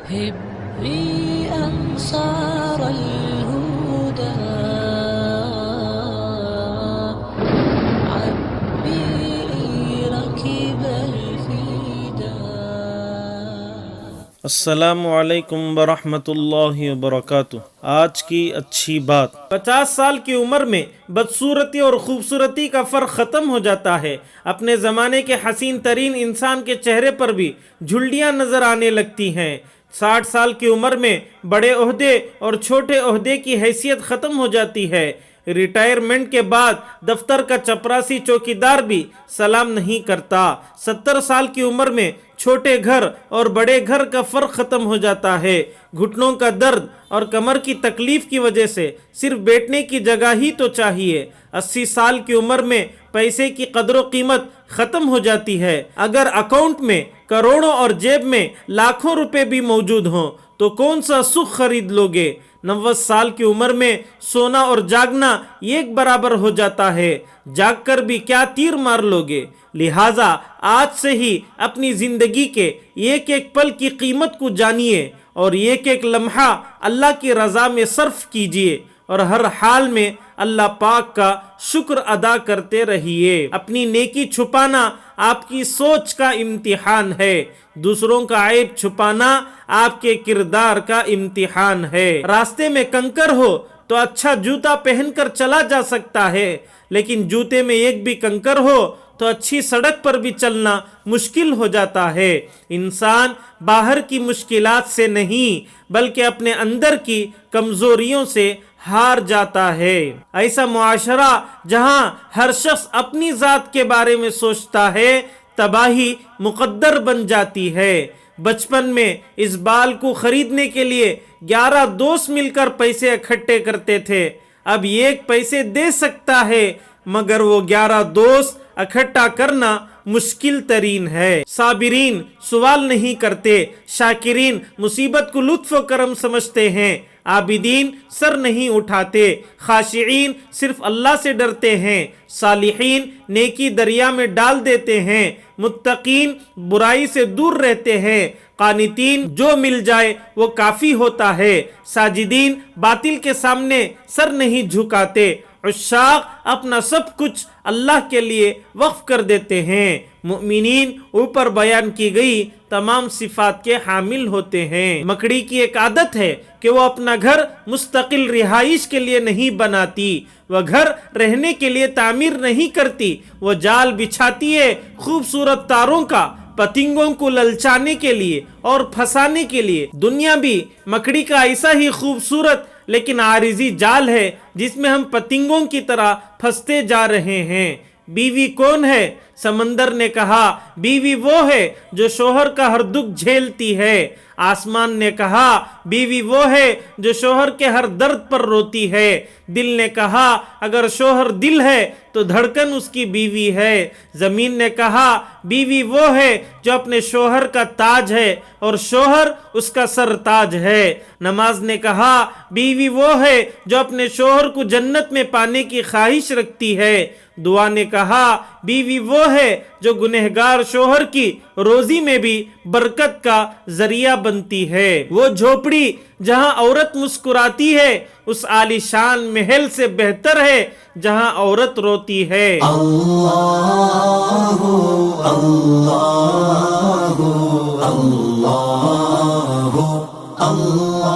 هبي أنصار الهدى عبي ركب الفدا. السلام علیکم ورحمۃ اللہ وبرکاتہ۔ آج کی اچھی بات، 50 سال کی عمر میں بدصورتی اور خوبصورتی کا فرق ختم ہو جاتا ہے۔ اپنے زمانے کے حسین ترین انسان کے چہرے پر بھی جھلیاں نظر آنے لگتی ہیں۔ 60 سال کی عمر میں بڑے عہدے اور چھوٹے عہدے کی حیثیت ختم ہو جاتی ہے۔ ریٹائرمنٹ کے بعد دفتر کا چپراسی چوکیدار بھی سلام نہیں کرتا۔ 70 سال کی عمر میں چھوٹے گھر اور بڑے گھر کا فرق ختم ہو جاتا ہے۔ گھٹنوں کا درد اور کمر کی تکلیف کی وجہ سے صرف بیٹھنے کی جگہ ہی تو چاہیے۔ 80 سال کی عمر میں پیسے کی قدر و قیمت ختم ہو جاتی ہے۔ اگر اکاؤنٹ میں کروڑوں اور جیب میں لاکھوں روپے بھی موجود ہوں تو کون سا سکھ خرید لوگے؟ 90 سال کی عمر میں سونا اور جاگنا ایک برابر ہو جاتا ہے۔ جاگ کر بھی کیا تیر مار لوگے؟ لہٰذا آج سے ہی اپنی زندگی کے ایک ایک پل کی قیمت کو جانیے اور ایک ایک لمحہ اللہ کی رضا میں صرف کیجیے اور ہر حال میں اللہ پاک کا شکر ادا کرتے رہیے۔ اپنی نیکی چھپانا آپ کی سوچ کا امتحان ہے، دوسروں کا عیب چھپانا آپ کے کردار کا امتحان ہے۔ راستے میں کنکر ہو تو اچھا جوتا پہن کر چلا جا سکتا ہے، لیکن جوتے میں ایک بھی کنکر ہو تو اچھی سڑک پر بھی چلنا مشکل ہو جاتا ہے۔ انسان باہر کی مشکلات سے نہیں بلکہ اپنے اندر کی کمزوریوں سے ہار جاتا ہے۔ ایسا معاشرہ جہاں ہر شخص اپنی ذات کے بارے میں سوچتا ہے، تباہی مقدر بن جاتی ہے۔ بچپن میں اس بال کو خریدنے کے لیے 11 دوست مل کر پیسے اکٹھے کرتے تھے، اب ایک پیسے دے سکتا ہے مگر وہ 11 دوست اکٹھا کرنا مشکل ترین ہے۔ صابرین سوال نہیں کرتے، شاکرین مصیبت کو لطف و کرم سمجھتے ہیں، عابدین سر نہیں اٹھاتے، خاشعین صرف اللہ سے ڈرتے ہیں، صالحین نیکی دریا میں ڈال دیتے ہیں، متقین برائی سے دور رہتے ہیں، قانتین جو مل جائے وہ کافی ہوتا ہے، ساجدین باطل کے سامنے سر نہیں جھکاتے، عشاق اپنا سب کچھ اللہ کے لیے وقف کر دیتے ہیں، مؤمنین اوپر بیان کی گئی تمام صفات کے حامل ہوتے ہیں۔ مکڑی کی ایک عادت ہے کہ وہ اپنا گھر مستقل رہائش کے لیے نہیں بناتی، وہ گھر رہنے کے لیے تعمیر نہیں کرتی، وہ جال بچھاتی ہے خوبصورت تاروں کا پتنگوں کو للچانے کے لیے اور پھنسانے کے لیے۔ دنیا بھی مکڑی کا ایسا ہی خوبصورت لیکن عارضی جال ہے جس میں ہم پتنگوں کی طرح پھنستے جا رہے ہیں۔ بیوی کون ہے؟ سمندر نے کہا بیوی وہ ہے جو شوہر کا ہر دکھ جھیلتی ہے۔ آسمان نے کہا بیوی وہ ہے جو شوہر کے ہر درد پر روتی ہے۔ دل نے کہا اگر شوہر دل ہے تو دھڑکن اس کی بیوی ہے۔ زمین نے کہا بیوی وہ ہے جو اپنے شوہر کا تاج ہے اور شوہر اس کا سر تاج ہے۔ نماز نے کہا بیوی وہ ہے جو اپنے شوہر کو جنت میں پانے کی خواہش رکھتی ہے۔ دعا نے کہا بیوی وہ ہے جو گنہگار شوہر کی روزی میں بھی برکت کا ذریعہ بنتی ہے۔ وہ جھوپڑی جہاں عورت مسکراتی ہے اس عالی شان محل سے بہتر ہے جہاں عورت روتی ہے۔ اللہ اللہ اللہ اللہ